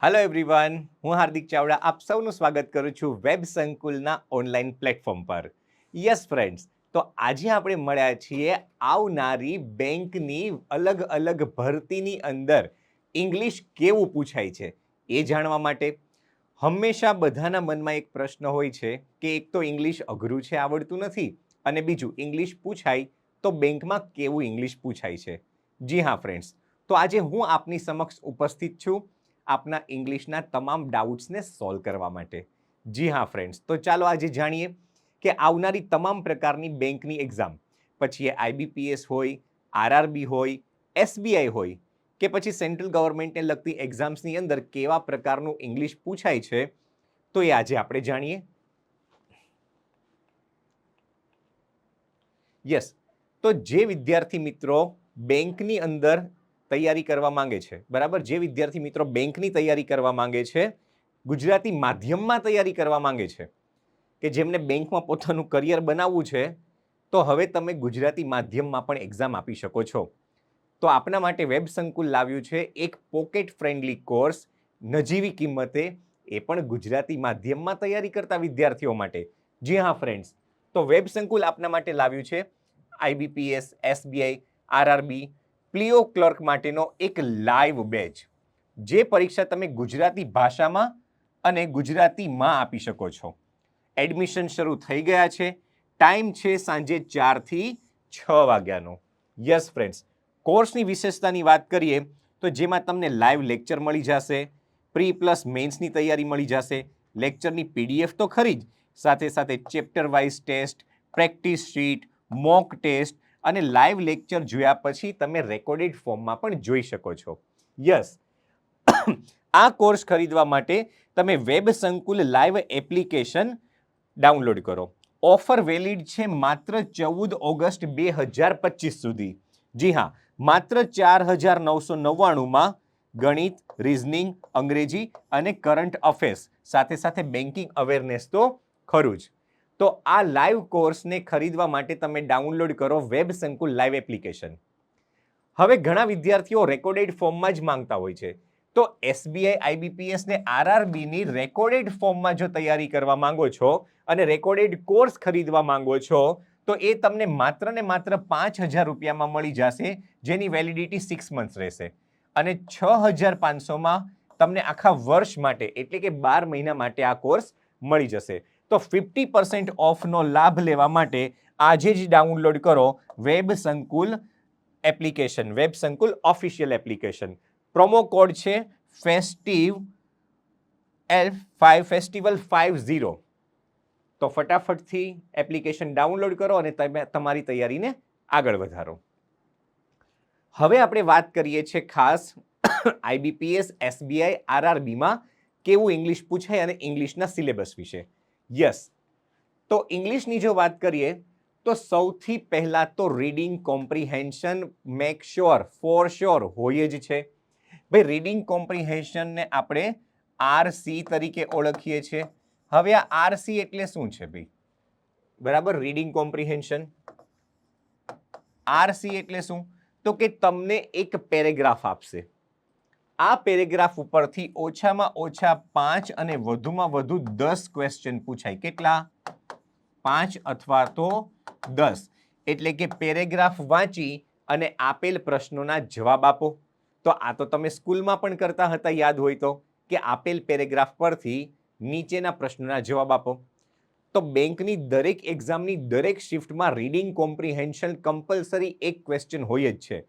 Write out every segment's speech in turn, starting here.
Hello everyone, હું હાર્દિક ચાવડા આપ સૌનું સ્વાગત કરું છું વેબ સંકુલના ઓનલાઈન પ્લેટફોર્મ પર. યસ ફ્રેન્ડ્સ, તો આજે આપણે મળ્યા છીએ આવનારી બેંકની અલગ અલગ ભરતીની અંદર ઇંગ્લિશ કેવું પૂછાય છે એ જાણવા માટે. હંમેશા બધાના મનમાં એક પ્રશ્ન હોય છે કે એક તો ઇંગ્લિશ અઘરું છે, આવડતું નથી, અને બીજું ઇંગ્લિશ પૂછાય તો બેંકમાં કેવું ઇંગ્લિશ પૂછાય છે. જી હા ફ્રેન્ડ્સ, તો આજે હું આપની સમક્ષ ઉપસ્થિત છું આપના ઇંગ્લિશના તમામ ડાઉટ્સને સોલ્વ કરવા માટે. જી હા ફ્રેન્ડ્સ, તો ચાલો આજે જાણીએ કે આવનારી તમામ પ્રકારની બેંકની એક્ઝામ, પછી એ આઈબીપીએસ હોય, આરઆરબી હોય, એસબીઆઈ હોય કે પછી સેન્ટ્રલ ગવર્મેન્ટને લગતી એક્ઝામ્સની અંદર કેવા પ્રકારનું ઇંગ્લિશ પૂછાય છે, તો એ આજે આપણે જાણીએ. યસ, તો જે વિદ્યાર્થી મિત્રો બેંકની અંદર તૈયારી કરવા માંગે છે, બરાબર, જે વિદ્યાર્થી મિત્રો બેંકની તૈયારી કરવા માંગે છે, ગુજરાતી માધ્યમમાં તૈયારી કરવા માંગે છે, કે જેમને બેંકમાં પોતાનું કરિયર બનાવવું છે, તો હવે તમે ગુજરાતી માધ્યમમાં પણ એક્ઝામ આપી શકો છો. તો આપના માટે વેબ સંકુલ લાવ્યું છે એક પોકેટ ફ્રેન્ડલી કોર્સ નજીવી કિંમતે, એ પણ ગુજરાતી માધ્યમમાં તૈયારી કરતા વિદ્યાર્થીઓ માટે. જી હા ફ્રેન્ડ્સ, તો વેબ સંકુલ આપના માટે લાવ્યું છે આઈબીપીએસ, એસબીઆઈ, આરઆરબી, પ્લીઓ ક્લર્ક માટેનો એક લાઈવ બેચ, જે પરીક્ષા તમે ગુજરાતી ભાષામાં અને ગુજરાતીમાં આપી શકો છો. એડમિશન શરૂ થઈ ગયા છે. ટાઈમ છે સાંજે 4 થી 6 વાગ્યાનો. યસ ફ્રેન્ડ્સ, કોર્સની વિશેષતાની વાત કરીએ તો જેમાં તમને લાઈવ લેક્ચર મળી જશે, પ્રી પ્લસ મેન્સની તૈયારી મળી જશે, લેક્ચરની પીડીએફ તો ખરી જ, સાથે સાથે chapter wise test, practice sheet, mock test અને લાઈવ લેક્ચર જોયા પછી તમે રેકોર્ડેડ ફોર્મમાં પણ જોઈ શકો છો. યસ, આ કોર્સ ખરીદવા માટે તમે વેબ સંકુલ લાઈવ એપ્લિકેશન ડાઉનલોડ કરો. ઓફર વેલિડ છે માત્ર 14 ઓગસ્ટ 2025 સુધી. જી હા, માત્ર 4,999માં ગણિત, રીઝનિંગ, અંગ્રેજી અને કરંટ અફેર્સ સાથે સાથે બેન્કિંગ અવેરનેસ તો ખરું જ. તો આ લાઈવ કોર્સને ખરીદવા માટે તમે ડાઉનલોડ કરો વેબ સંકુલ લાઈવ એપ્લિકેશન. હવે ઘણા વિદ્યાર્થીઓ રેકોર્ડેડ ફોર્મમાં જ માંગતા હોય છે, તો એસબીઆઈ, આઈબીપીએસ ને આરઆરબીની રેકોર્ડેડ ફોર્મમાં જો તૈયારી કરવા માંગો છો અને રેકોર્ડેડ કોર્સ ખરીદવા માંગો છો, તો એ તમને માત્ર ને માત્ર 5,000 રૂપિયામાં મળી જશે, જેની વેલિડિટી 6 મંથ્સ રહેશે, અને 6,500માં તમને આખા વર્ષ માટે એટલે કે 12 મહિના માટે આ કોર્સ મળી જશે. તો 50% ઓફનો લાભ લેવા માટે આજે જ ડાઉનલોડ કરો વેબ સંકુલ એપ્લિકેશન, વેબ સંકુલ ઓફિશિયલ એપ્લિકેશન. પ્રોમો કોડ છે ફેસ્ટિવલ 50. તો ફટાફટથી એપ્લિકેશન ડાઉનલોડ કરો અને તમે તમારી તૈયારીને આગળ વધારો. હવે આપણે વાત કરીએ છીએ ખાસ આઈબીપીએસ, એસબીઆઈ, આરઆરબીમાં કેવું ઇંગ્લિશ પૂછાય અને ઇંગ્લિશના સિલેબસ વિશે. યસ, તો ઇંગ્લિશની જો વાત કરીએ તો સૌથી પહેલા તો reading comprehension make sure, for sure હોય જ છે. ભાઈ, રીડિંગ કોમ્પ્રિહેન્શનને આપણે આરસી તરીકે ઓળખીએ છીએ. હવે આ આરસી એટલે શું છે ભાઈ? બરાબર, રીડિંગ કોમ્પ્રિહેન્શન, આરસી એટલે શું? તો કે તમને એક પેરેગ્રાફ આપશે, આ પેરેગ્રાફ ઉપરથી ઓછામાં ઓછા 5 અને વધુમાં વધુ 10 ક્વેશ્ચન પૂછાય. કેટલા? 5 અથવા તો 10. એટલે કે પેરેગ્રાફ વાંચી અને આપેલ પ્રશ્નોના જવાબ આપો. તો આ તો તમે સ્કૂલમાં પણ કરતા હતા, યાદ હોય તો, કે આપેલ પેરેગ્રાફ પરથી નીચેના પ્રશ્નોના જવાબ આપો. તો બેંકની દરેક એક્ઝામની દરેક શિફ્ટમાં રીડિંગ કોમ્પ્રિહેન્શન કમ્પલસરી એક ક્વેશ્ચન હોય જ છે,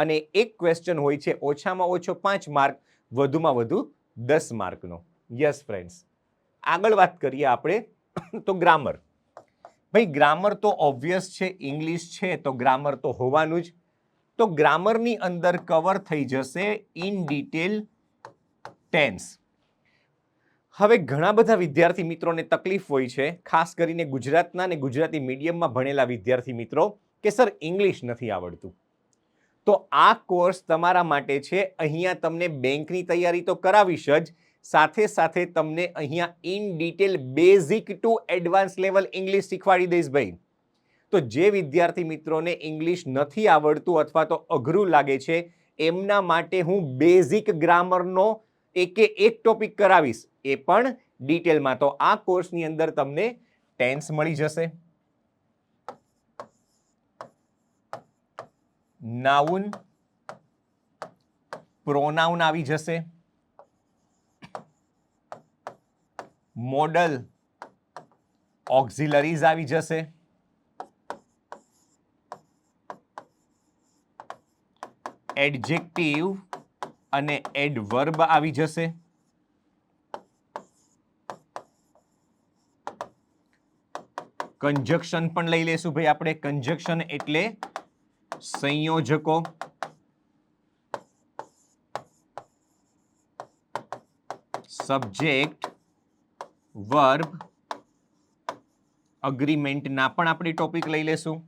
અને એક ક્વેશ્ચન હોય છે ઓછામાં ઓછો 5 માર્ક, વધુમાં વધુ 10 માર્કનો. યસ ફ્રેન્ડ્સ, આગળ વાત કરીએ આપણે તો ગ્રામર. ભાઈ, ગ્રામર તો ઓબ્વિયસ છે, ઇંગ્લિશ છે તો ગ્રામર તો હોવાનું જ. તો ગ્રામરની અંદર કવર થઈ જશે ઇન ડિટેલ ટેન્સ. હવે ઘણા બધા વિદ્યાર્થી મિત્રોને તકલીફ હોય છે, ખાસ કરીને ગુજરાતના અને ગુજરાતી મીડિયમમાં ભણેલા વિદ્યાર્થી મિત્રો, કે સર ઇંગ્લિશ નથી આવડતું. તો આ કોર્સ તમારા માટે છે. અહીંયા તમને બેંકની તૈયારી તો કરાવીશ જ, સાથે સાથે તમને અહીંયા in detail basic to advance level English શીખવાડી દઈશ ભાઈ. તો જે વિદ્યાર્થી મિત્રોને ઇંગ્લિશ નથી આવડતું અથવા તો અઘરું લાગે છે, એમના માટે હું બેઝિક ગ્રામરનો એકે એક ટોપિક કરાવીશ એ પણ ડિટેલમાં. તો આ કોર્સની અંદર તમને ટેન્સ મળી જશે, નાઉન, પ્રોનાઉન આવી જશે, મોડલ, ઓક્ઝિલરીઝ આવી જશે, એડજેક્ટિવ અને એડવર્બ આવી જશે, કંજક્શન પણ લઈ લેશું ભાઈ આપણે. કંજક્શન એટલે સંયોજકો, સબ્જેક્ટ, વર્બ, અગ્રીમેન્ટના પણ આપણે ટોપિક લઈ લેશું.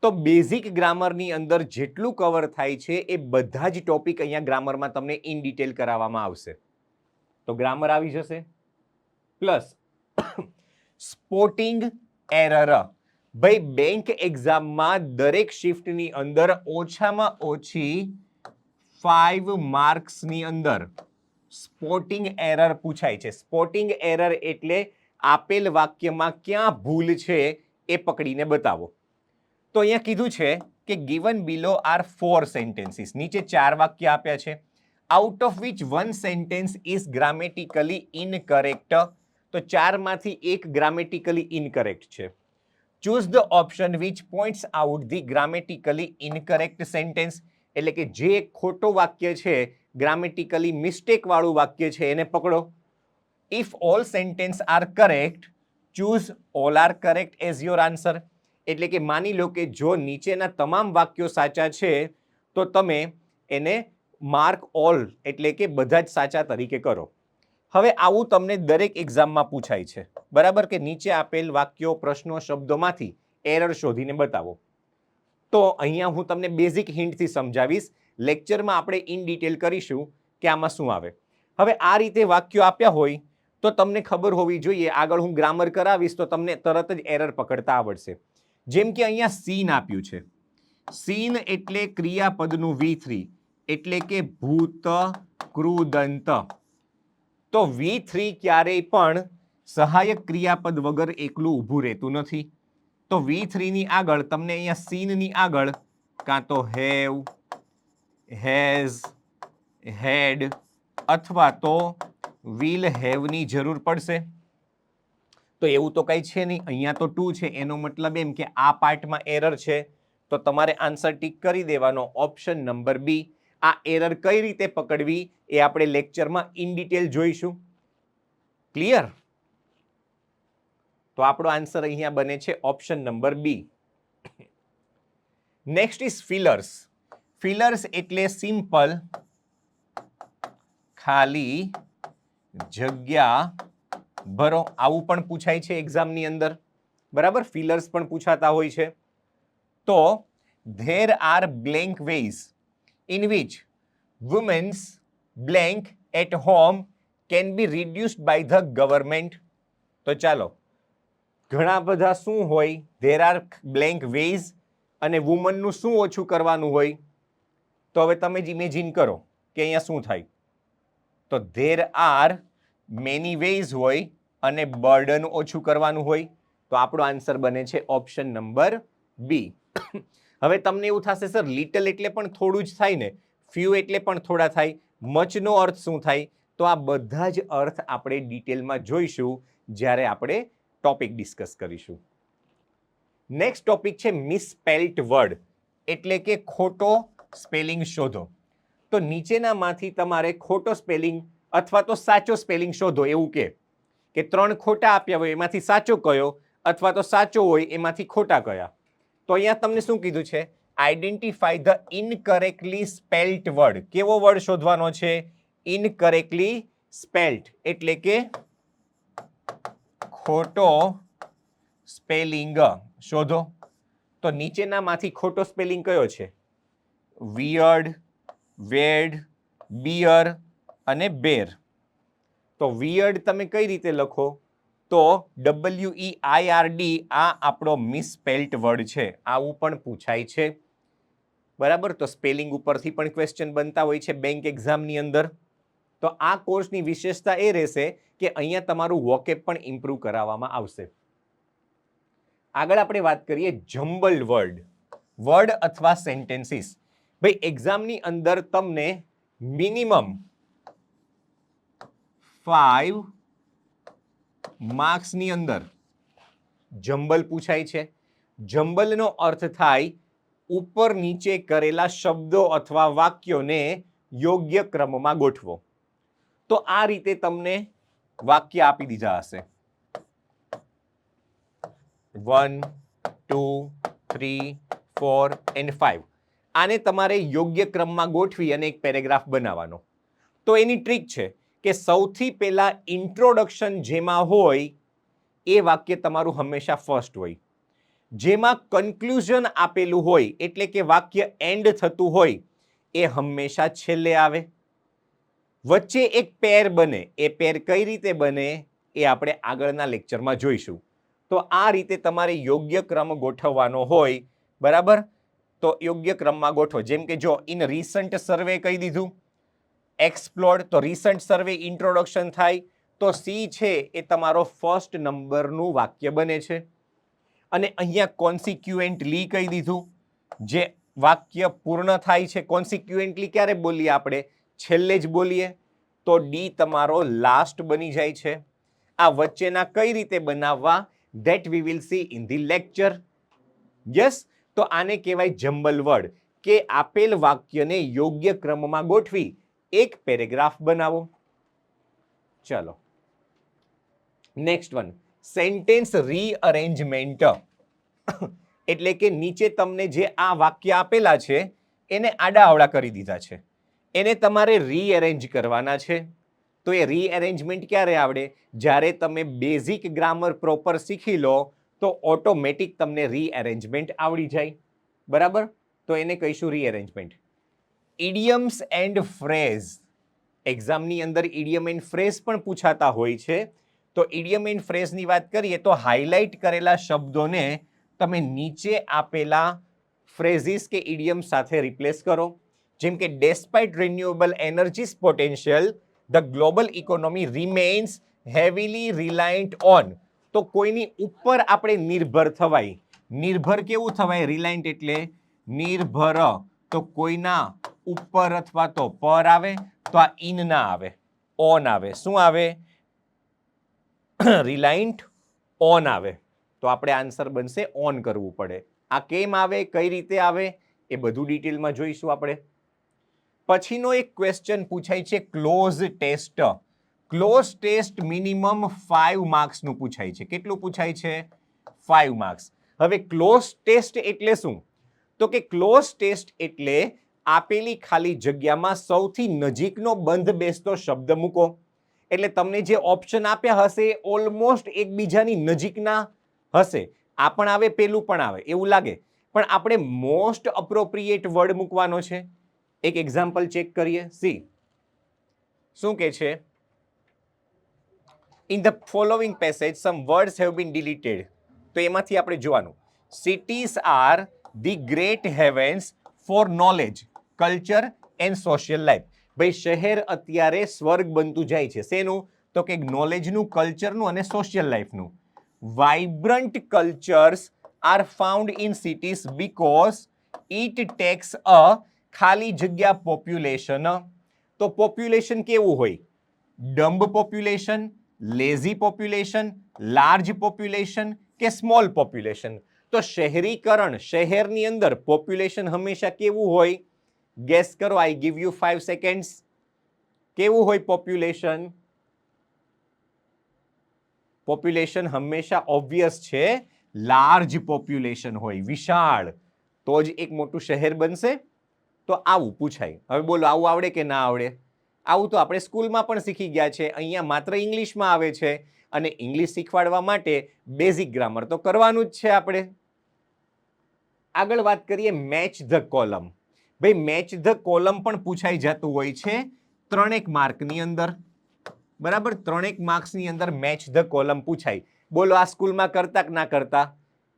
તો બેઝિક ગ્રામરની અંદર જેટલું કવર થાય છે એ બધા જ ટોપિક અહીંયા ગ્રામરમાં તમને ઇન ડિટેલ કરાવવામાં આવશે. તો ગ્રામર આવી જશે, પ્લસ સ્પોટિંગ એરર. ભાઈ બેંક એક્ઝામમાં દરેક શિફ્ટની અંદર ઓછામાં ઓછી 5 માર્ક્સની અંદર સ્પોટિંગ એરર પૂછાય છે. સ્પોટિંગ એરર એટલે આપેલ વાક્યમાં ક્યાં ભૂલ છે એ પકડીને બતાવો. તો અહીંયા કીધું છે કે given below are 4 sentences. નીચે 4 વાક્ય આપ્યા છે. Out of which one sentence is grammatically incorrect. તો 4 માંથી એક grammatically incorrect છે. Choose the option which points out the grammatically incorrect sentence. એટલે કે જે ખોટો વાક્ય છે, ગ્રામેટિકલી મિસ્ટેક વાળું વાક્ય છે એને પકડો. If all sentences are correct, choose all are correct as your answer. એટલે કે માની લો કે જો નીચેના તમામ વાક્યો સાચા છે તો તમે એને માર્ક ઓલ એટલે કે બધા જ સાચા તરીકે કરો. હવે આવું તમને દરેક એક્ઝામમાં પૂછાય છે, બરાબર, કે નીચે આપેલ વાક્યો, પ્રશ્નો, શબ્દોમાંથી એરર શોધીને બતાવો. તો અહીંયા હું તમને બેઝિક હિન્ટથી સમજાવીશ. લેક્ચરમાં આપણે ઇન ડિટેલ કરીશું કે આમાં શું આવે. હવે આ રીતે વાક્યો આપ્યા હોય તો તમને ખબર હોવી જોઈએ, આગળ હું ગ્રામર કરાવીશ તો તમને તરત જ એરર પકડતા આવડશે. જેમ કે અહીંયા સીન આપ્યું છે. સીન એટલે ક્રિયાપદનું V3 એટલે કે ભૂત, કૃદંત. તો V3 ક્યારેય પણ સહાયક ક્રિયાપદ વગર એકલું ઊભું રહેતું નથી. તો V3 ની આગળ તમને અહીંયા સીન ની આગળ કાં તો હેવ, હેઝ, હેડ અથવા તો વિલ હેવ ની જરૂર પડશે. તો એવું તો કંઈ છે નહીં, અહીંયા તો 2 છે, એનો મતલબ એમ કે આ પાર્ટમાં એરર છે. તો તમારે આન્સર ટીક કરી દેવાનો, ઓપ્શન નંબર બી. આ એરર કઈ રીતે પકડવી એ આપણે લેક્ચરમાં ઇન ડિટેલ જોઈશું. ક્લિયર? તો આપણો આન્સર અહીંયા બને છે option number B. Next is fillers. Fillers એટલે સિમ્પલ, ખાલી જગ્યા ભરો. આવું પણ પૂછાય છે એક્ઝામની અંદર, બરાબર. ફિલર્સ પણ પૂછાતા હોય છે. તો there are blank ways in which women's blank at home can be reduced by the government. તો ચાલો, ઘણા બધા શું હોય, there are blank ways અને વુમનનું શું ઓછું કરવાનું હોય. તો હવે તમે જ ઇમેજિન કરો કે અહીંયા શું થાય. તો there are many ways હોય અને બર્ડન ઓછું કરવાનું હોય. તો આપણો આન્સર બને છે ઓપ્શન નંબર બી. હવે તમને એવું થશે સર લિટલ એટલે પણ થોડું જ થાય ને, ફ્યુ એટલે પણ થોડા થાય, મચનો અર્થ શું થાય? તો આ બધા જ અર્થ આપણે ડિટેલમાં જોઈશું જ્યારે આપણે ટોપિક ડિસ્કસ કરીશું. નેક્સ્ટ ટોપિક છે મિસસ્પેલ્ડ વર્ડ એટલે કે ખોટો સ્પેલિંગ શોધો. તો નીચેનામાંથી તમારે ખોટો સ્પેલિંગ અથવા તો સાચો સ્પેલિંગ શોધો. એવું કે 3 ખોટા આપ્યા હોય એમાંથી સાચો કયો, અથવા તો સાચો હોય એમાંથી ખોટા કયા. તો અહીંયા તમને શું કીધું છે? Identify the incorrectly spelled word. કેવો વર્ડ શોધવાનો છે? ઇનકરેક્ટલી સ્પેલ્ડ એટલે કે ખોટો સ્પેલિંગ શોધો. તો નીચેનામાંથી ખોટો સ્પેલિંગ કયો છે? વિયર્ડ, વેડ, બિયર અને બેર. તો વિયર્ડ તમે કઈ રીતે લખો? તો WEIRD આ આપણો મિસસ્પેલ્ડ વર્ડ છે. આવું પણ પૂછાય છે, બરાબર. તો સ્પેલિંગ ઉપરથી પણ ક્વેશ્ચન બનતા હોય છે બેંક એક્ઝામની અંદર. તો આ કોર્સની વિશેષતા એ રહેશે કે અહીંયા તમારું વોકેબ પણ ઇમ્પ્રૂવ કરાવવામાં આવશે. આગળ આપણે વાત કરીએ જમ્બલ વર્ડ અથવા સેન્ટેન્સીસ. ભાઈ એક્ઝામની અંદર તમને મિનિમમ 5 માર્ક્સની અંદર જમ્બલ પૂછાય છે. જમ્બલનો અર્થ થાય ઉપર નીચે કરેલા શબ્દો અથવા વાક્યોને યોગ્ય ક્રમમાં ગોઠવો. તો આ રીતે તમને વાક્ય આપી દીધા હશે 1 2 3 4 and 5. આને તમારે યોગ્ય ક્રમમાં ગોઠવી અને એક પેરેગ્રાફ બનાવવાનો. તો એની ટ્રીક છે કે સૌથી પહેલા ઇન્ટ્રોડક્શન જેમાં હોય એ વાક્ય તમારું હંમેશા ફર્સ્ટ હોય. જેમાં કન્ક્લુઝન આપેલું હોય એટલે કે વાક્ય એન્ડ થતું હોય એ હંમેશા છેલ્લે આવે. વચ્ચે એક પેર બને, એ પેર કઈ રીતે બને એ આપણે આગળના લેક્ચરમાં જોઈશું. તો આ રીતે તમારે યોગ્ય ક્રમ ગોઠવવાનો હોય, બરાબર? તો યોગ્ય ક્રમમાં ગોઠવો. જેમ કે જો ઇન રિસન્ટ સર્વે કહી દીધું, એક્સપ્લોર્ડ, તો રિસન્ટ સર્વે ઇન્ટ્રોડક્શન થાય, તો સી છે એ તમારો ફર્સ્ટ નંબરનું વાક્ય બને છે. અને અહીંયા કોન્સિક્યુએન્ટલી કહી દીધું, જે વાક્ય પૂર્ણ થાય છે. કોન્સિક્યુએન્ટલી ક્યારે બોલીએ આપણે? છેલ્લે જ બોલીએ. તો ડી તમારો લાસ્ટ બની જાય છે. આ વચ્ચેના કઈ રીતે બનાવવા that we will see in the lecture. Yes, તો આને કહેવાય જમ્બલ વર્ડ, કે આપેલ વાક્યને યોગ્ય ક્રમમાં ગોઠવી એક પેરેગ્રાફ બનાવો. ચલો નેક્સ્ટ વન, સેન્ટેન્સ રીઅરેન્જમેન્ટ. એટલે કે નીચે તમને જે આ વાક્ય આપેલા છે એને આડાઅવળા કરી દીધા છે, એને તમારે રીઅરેન્જ કરવાના છે. તો એ રીઅરેન્જમેન્ટ ક્યારે આવડે? જ્યારે તમે બેઝિક ગ્રામર પ્રોપર શીખી લો તો ઓટોમેટિક તમને રીઅરેન્જમેન્ટ આવડી જાય, બરાબર? તો એને કહીશું રીઅરેન્જમેન્ટ. Idioms and phrase. એક્ઝામની અંદર ઇડિયમ એન્ડ ફ્રેઝ પણ પૂછાતા હોય છે. તો ઇડિયમ એન્ડ ફ્રેઝની વાત કરીએ તો હાઇલાઇટ કરેલા શબ્દોને તમે નીચે આપેલા ફ્રેઝિસ કે ઇડિયમ સાથે રિપ્લેસ કરો. જેમ કે despite renewable energy's potential the global economy remains heavily reliant on. તો કોઈની ઉપર આપણે નિર્ભર થવાય. નિર્ભર કેવું થવાય? રિલાયન્ટ એટલે નિર્ભર. તો કોઈના ઉપર અથવા તો પર આવે તો આ ઇન ના આવે, ઓન આવે. શું આવે? રિલાયન્ટ ઓન આવે. તો આપણે આન્સર બનશે ઓન કરવું પડે. આ કેમ આવે, કઈ રીતે આવે એ બધું ડિટેલમાં જોઈશું આપણે. પછીનો એક ક્વેશ્ચન પૂછાય છે cloze test. Cloze test minimum 5 માર્ક્સનું પૂછાય છે. કેટલું પૂછાય છે? 5 માર્ક્સ. હવે ક્લોઝ ટેસ્ટ એટલે શું? તો કે ક્લોઝ ટેસ્ટ એટલે આપેલી ખાલી જગ્યામાં સૌથી નજીકનો બંધ બેસતો શબ્દ મૂકો. એટલે તમને જે ઓપ્શન આપ્યા હશે એ ઓલમોસ્ટ એકબીજાની નજીકના હશે. આ પણ આવે, પેલું પણ આવે એવું લાગે, પણ આપણે મોસ્ટ અપ્રોપ્રિએટ વર્ડ મૂકવાનો છે. એક એક્ઝામ્પલ ચેક કરીએ. સી શું કે છે? In the following passage some words have been deleted. તો એમાંથી આપણે જોવાનું, cities are the great havens for knowledge, culture and social life. ભાઈ શહેર અત્યારે સ્વર્ગ બનતું જાય છે. શેનું? તો કે નોલેજનું, કલ્ચરનું અને સોશિયલ લાઈફનું. Vibrant cultures are found in cities because it takes a ખાલી જગ્યા પોપ્યુલેશન. તો પોપ્યુલેશન કેવું હોય? Dumb population, lazy population, large population કે સ્મોલ પોપ્યુલેશન? તો શહેરીકરણ, શહેરની અંદર પોપ્યુલેશન હંમેશા કેવું હોય? ગેસ કરો. આઈ ગીવ યુ 5 સેકન્ડ્સ. કેવું હોય પોપ્યુલેશન? પોપ્યુલેશન હંમેશા ઓબ્વિયસ છે, લાર્જ પોપ્યુલેશન હોય, વિશાળ. તો જ એક મોટું શહેર બનશે. તો આવું પૂછાય. હવે બોલો, આવું આવડે કે ના આવડે? આવું તો આપણે સ્કૂલમાં પણ શીખી ગયા છે. અહીંયા માત્ર ઇંગ્લિશમાં આવે છે અને ઇંગ્લિશ શીખવાડવા માટે બેઝિક ગ્રામર તો કરવાનું જ છે આપણે. આગળ વાત કરીએ મેચ ધ કોલમ. ભાઈ મેચ ધ કોલમ પણ પૂછાઈ જતું હોય છે 3 માર્કની અંદર, બરાબર? 3 માર્ક્સની અંદર મેચ ધ કોલમ પૂછાય. બોલો આ સ્કૂલમાં કરતા કે ના કરતા?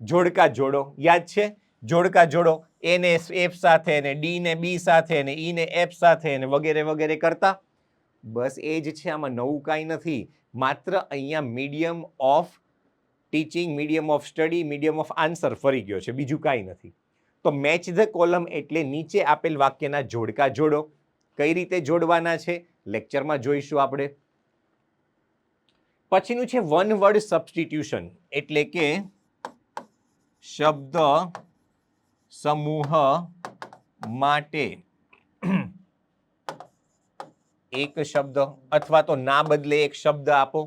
જોડકા જોડો યાદ છે? જોડકા જોડો, એ ને એફ સાથે, ને ડી ને બી સાથે, ને ઈ ને એફ સાથે, ને વગેરે વગેરે કરતા. બસ એ જ છે, આમાં નવું કાંઈ નથી. માત્ર અહીંયા medium of teaching, medium of study, medium of answer ફરી ગયો છે, બીજું કાંઈ નથી. તો મેચ ધ કોલમ એટલે નીચે આપેલ વાક્યના જોડકા જોડો. કઈ રીતે જોડવાના છે લેક્ચરમાં જોઈશું આપણે. પછીનું છે વન વર્ડ સબસ્ટિટ્યુશન એટલે કે શબ્દ સમૂહ માટે એક શબ્દ અથવા તો ના બદલે એક શબ્દ આપો,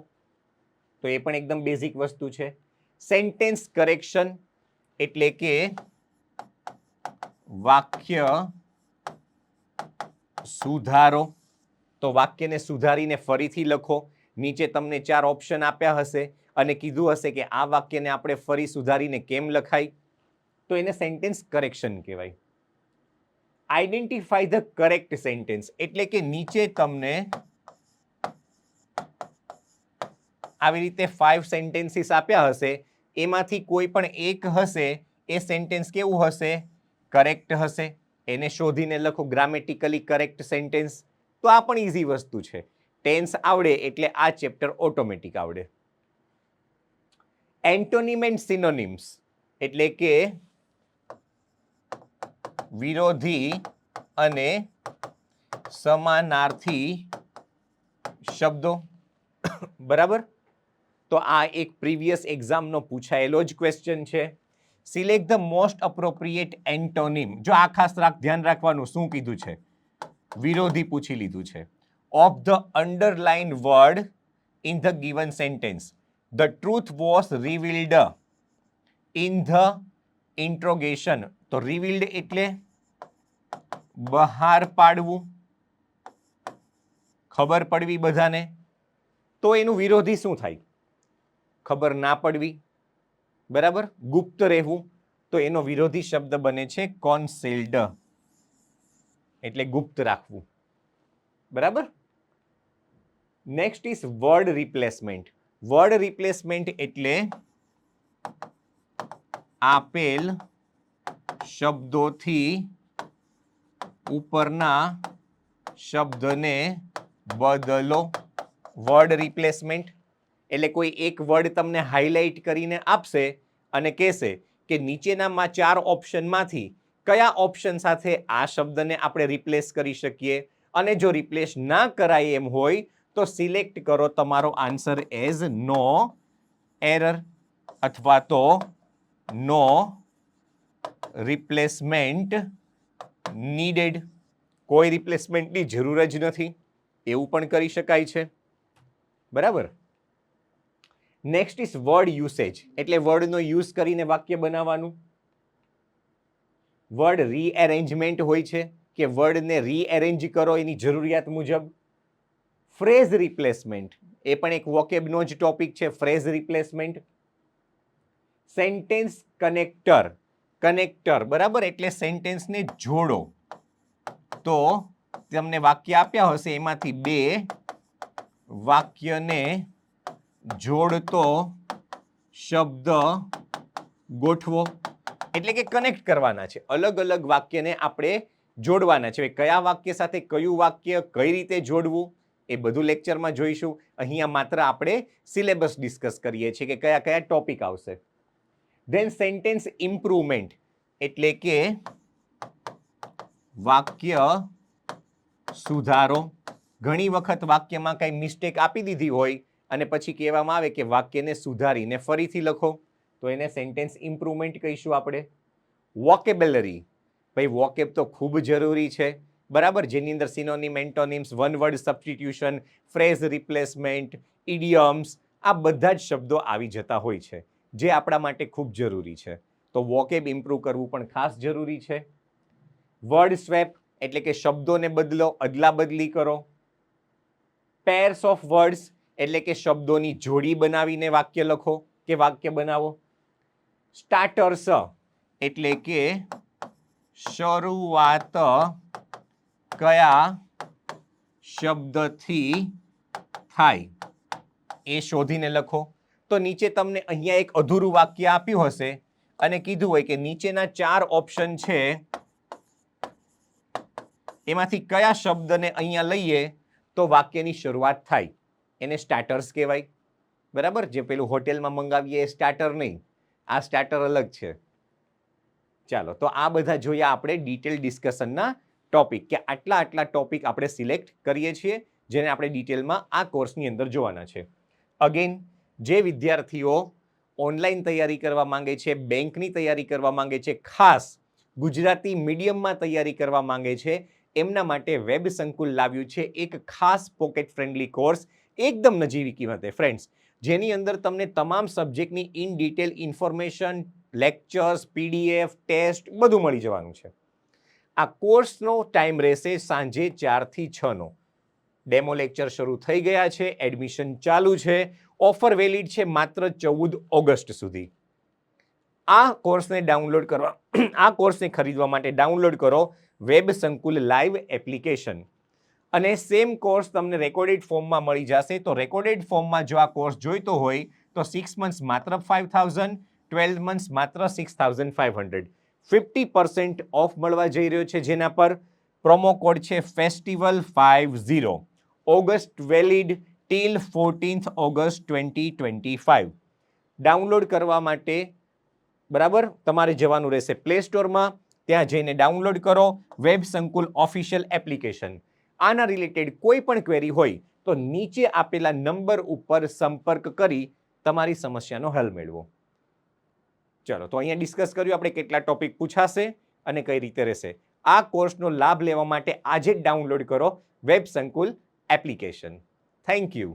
તો એ પણ એકદમ બેઝિક વસ્તુ છે. સેન્ટેન્સ કરેક્શન એટલે કે વાક્ય સુધારો. તો વાક્યને સુધારીને ફરીથી લખો. નીચે તમને 4 ઓપ્શન આપ્યા હશે અને કીધું હશે કે આ વાક્યને આપણે ફરી સુધારીને કેમ લખાય, તો એને સેન્ટેન્સ કરેક્શન કહેવાય. આઈડેન્ટિફાઈ ધ કરેક્ટ સેન્ટેન્સ એટલે કે નીચે તમને આવી રીતે 5 સેન્ટેન્સીસ આપ્યા હશે, એમાંથી કોઈ પણ એક હશે એ સેન્ટેન્સ કેવું હશે, કરેક્ટ હશે. એને શોધીને લખો ગ્રામેટિકલી કરેક્ટ સેન્ટેન્સ. તો આ પણ ઈઝી વસ્તુ છે. ટેન્સ આવડે એટલે આ ચેપ્ટર ઓટોમેટિક આવડે. એન્ટોનિમ એન્ડ સિનોનિમ્સ એટલે કે વિરોધી અને સમાનાર્થી શબ્દો. બરાબર. તો આ એક પ્રીવિયસ એક્ઝામનો પૂછાયેલો જ ક્વેશ્ચન છે. Select the most appropriate antonym. જો આ ખાસ ધ્યાન રાખવાનું, શું કીધું છે, વિરોધી પૂછી લીધું છે. Of the underline word in the given sentence. The truth was revealed in the interrogation. તો રિવીલ્ડ એટલે બહાર પાડવું, ખબર પડવી બધાને. તો એનું વિરોધી શું થાય, ખબર ના પડવી. બરાબર, ગુપ્ત રહેવું. તો એનો વિરોધી શબ્દ બને છે કોન્સીલ્ડ એટલે ગુપ્ત રાખવું. બરાબર. Next is word replacement. Word replacement એટલે આપેલ શબ્દોથી ઉપરના શબ્દને બદલો. વર્ડ રિપ્લેસમેન્ટ એટલે કોઈ એક વર્ડ તમને હાઇલાઇટ કરીને આપશે અને કહેશે કે નીચેનામાં 4 ઓપ્શનમાંથી કયા ઓપ્શન સાથે આ શબ્દને આપણે રિપ્લેસ કરી શકીએ, અને જો રિપ્લેસ ના કરાય એમ હોય તો સિલેક્ટ કરો તમારો આન્સર એઝ નો એરર અથવા તો નો રિપ્લેસમેન્ટ નીડેડ. કોઈ રિપ્લેસમેન્ટની જરૂર જ નથી, એવું પણ કરી શકાય છે. બરાબર. નેક્સ્ટ ઇઝ વર્ડ યુસેજ એટલે વર્ડનો યુઝ કરીને વાક્ય બનાવવાનું. વર્ડ રીએરેન્જમેન્ટ હોય છે કે વર્ડને રીએરેન્જ કરો એની જરૂરિયાત મુજબ. ફ્રેઝ રિપ્લેસમેન્ટ એ પણ એક વોકેબનો જ ટોપિક છે, phrase replacement. Sentence connector. Connector બરાબર એટલે સેન્ટેન્સને જોડો. તો તમને વાક્ય આપ્યા હશે, એમાંથી 2 વાક્યને જોડતો શબ્દ ગોઠવો. એટલે કે કનેક્ટ કરવાના છે, અલગ અલગ વાક્યને આપણે જોડવાના છે. કયા વાક્ય સાથે કયું વાક્ય કઈ રીતે જોડવું એ બધું લેક્ચરમાં જોઈશું. અહીંયા માત્ર આપણે સિલેબસ ડિસ્કસ કરીએ છીએ કે કયા કયા ટોપિક આવશે. ધેન સેન્ટેન્સ ઇમ્પ્રુવમેન્ટ એટલે કે વાક્ય સુધારો. ઘણી વખત વાક્યમાં કઈ મિસ્ટેક આપી દીધી હોય અને પછી કહેવામાં આવે કે વાક્યને સુધારીને ફરીથી લખો, તો એને સેન્ટેન્સ ઇમ્પ્રુવમેન્ટ કહીશું આપણે. વોકેબ્યુલરી, ભાઈ વોકેબ તો ખૂબ જરૂરી છે. બરાબર, જેની અંદર synonym, antonyms, one word substitution, phrase replacement, idioms, આ બધા જ શબ્દો આવી જતા હોય છે, જે આપણા માટે ખૂબ જરૂરી છે. તો વોકેબ ઇમ્પ્રૂવ કરવું પણ ખાસ જરૂરી છે. વર્ડ સ્વેપ એટલે કે શબ્દોને બદલો, અદલા બદલી કરો. પેર્સ ઓફ વર્ડ્સ એટલે કે શબ્દોની જોડી બનાવીને વાક્ય લખો કે વાક્ય બનાવો. સ્ટાર્ટર્સ એટલે કે શરૂઆત કયા શબ્દથી થાય એ શોધીને લખો. તો નીચે તમને અહીંયા એક અધૂરું વાક્ય આપ્યું હશે અને કીધું હોય કે નીચેના 4 ઓપ્શન છે, એમાંથી કયા શબ્દને અહીંયા લઈએ તો વાક્યની શરૂઆત થાય એને સ્ટાર્ટર્સ કહેવાય. બરાબર, જે પેલું હોટેલમાં મંગાવીએ એ સ્ટાર્ટર નહીં, આ સ્ટાર્ટર અલગ છે. ચાલો, તો આ બધા જોયા આપણે ડિટેલ ડિસ્કશનના ટોપિક, કે આટલા ટોપિક આપણે સિલેક્ટ કરીએ છીએ જેને આપણે ડિટેલમાં આ કોર્સની અંદર જોવાના છે. અગેન, જે વિદ્યાર્થીઓ ઓનલાઈન તૈયારી કરવા માંગે છે, બેંકની તૈયારી કરવા માંગે છે, ખાસ ગુજરાતી મીડિયમમાં તૈયારી કરવા માંગે છે, એમના માટે વેબ સંકુલ લાવ્યું છે એક ખાસ પોકેટ ફ્રેન્ડલી કોર્સ એકદમ નજીવી કિંમતે ફ્રેન્ડ્સ, જેની અંદર તમને તમામ સબ્જેક્ટની in detail information, lectures, PDF, test બધું મળી જવાનું છે. આ કોર્સનો ટાઈમ રહેશે સાંજે 4 થી 6 નો. ડેમો લેક્ચર શરૂ થઈ ગયા છે, એડમિશન ચાલુ છે, ઓફર વેલિડ છે માત્ર 14 ઓગસ્ટ સુધી. આ કોર્સને ડાઉનલોડ કરવા, આ કોર્સને ખરીદવા માટે ડાઉનલોડ કરો વેબ સંકુલ લાઈવ એપ્લિકેશન. અને સેમ કોર્સ તમને રેકોર્ડેડ ફોર્મમાં મળી જશે. તો રેકોર્ડેડ ફોર્મમાં જો આ કોર્સ જોઈતો હોય તો 6 મંથ્સ માત્ર 5000, 12 મંથ્સ માત્ર 6500. 50% ઓફ મળવા જઈ રહ્યો છે, જેના પર પ્રોમો કોડ છે ફેસ્ટિવલ50. August valid till 14th August 2025. Download કરવા માટે બરાબર તમારે જવાનું રહેશે પ્લે સ્ટોરમાં, ત્યાં જઈને ડાઉનલોડ કરો વેબ સંકુલ ઓફિશિયલ એપ્લિકેશન. આના રિલેટેડ કોઈ પણ ક્વેરી હોય તો નીચે આપેલા નંબર ઉપર સંપર્ક કરી તમારી સમસ્યાનો હલ મેળવો. ચલો, તો અહીંયા ડિસ્કસ કર્યું આપણે કેટલા ટોપિક પૂછાશે અને કઈ રીતે રહેશે. આ કોર્સનો લાભ લેવા માટે આજે જ ડાઉનલોડ કરો વેબ સંકુલ એપ્લિકેશન. Thank you.